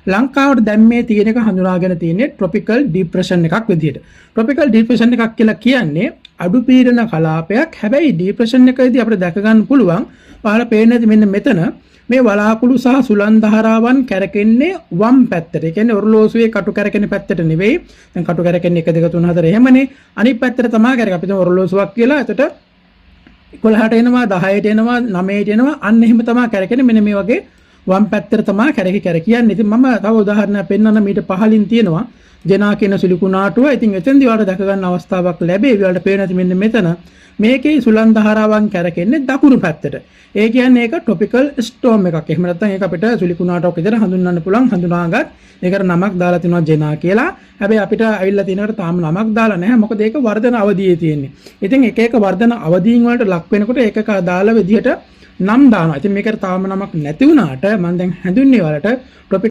ලංකාවට දැන් මේ තියෙන එක හඳුනාගෙන තියෙන්නේ ට්‍රොපිකල් ડિප්‍රෙෂන් එකක් විදිහට. ට්‍රොපිකල් ડિප්‍රෙෂන් එකක් කියලා කියන්නේ අඩු පීඩන කලාපයක්. හැබැයි ડિප්‍රෙෂන් එකේදී අපිට දැක ගන්න පුළුවන් පහළ පේන්නේ නැති මෙන්න මෙතන මේ වලාකුළු සහ සුළං ධාරාවන් කැරකෙන්නේ වම් පැත්තට. ඒ කියන්නේ ඔරලෝසුවේ කටු කැරකෙන පැත්තට නෙවෙයි. දැන් කටු කැරකෙන්නේ 1 2 3 4 එහෙමනේ. අනිත් පැත්තට තමයි කැරක. අපි දැන් ඔරලෝසුවක් කියලා එතකොට 11ට එනවා 10ට එනවා 9ට එනවා අන්න එහෙම තමයි කැරකෙන්නේ. මෙන්න මේ වගේ වම් පැත්තට තමයි කැරකියන්නේ. ඉතින් මම තව උදාහරණයක් පෙන්නන්න මීට පහලින් තියෙනවා ජනා කියන සිලිකුණාටුව. ඉතින් එතෙන්දී ඔයාලට දැක ගන්න අවස්ථාවක් ලැබෙයි. ඔයාලට පේන ඇති මෙන්න මෙතන මේකේ සුළං ධාරාවන් කැරකෙන්නේ දකුණු පැත්තට. ඒ කියන්නේ ඒක ටොපිකල් ස්ටෝම් එකක්. එහෙම නැත්නම් ඒක අපිට සිලිකුණාටුවක් විදිහට හඳුන්වන්න පුළුවන්. හඳුනාගත් ඒකට නමක් දාලා තිනවා ජනා කියලා. හැබැයි අපිට අවිල්ලා තියෙනකට තාම නමක් දාලා නැහැ. මොකද ඒක වර්ධන අවධියේ තියෙන්නේ. ඉතින් එක එක වර්ධන අවධීන් වලට ලක් වෙනකොට ඒකක දාලා විදිහට නම් දානවා. ඉතින් මේකට තාම නමක් නැති වුණාට මම දැන් හැඳුන්නේ වලට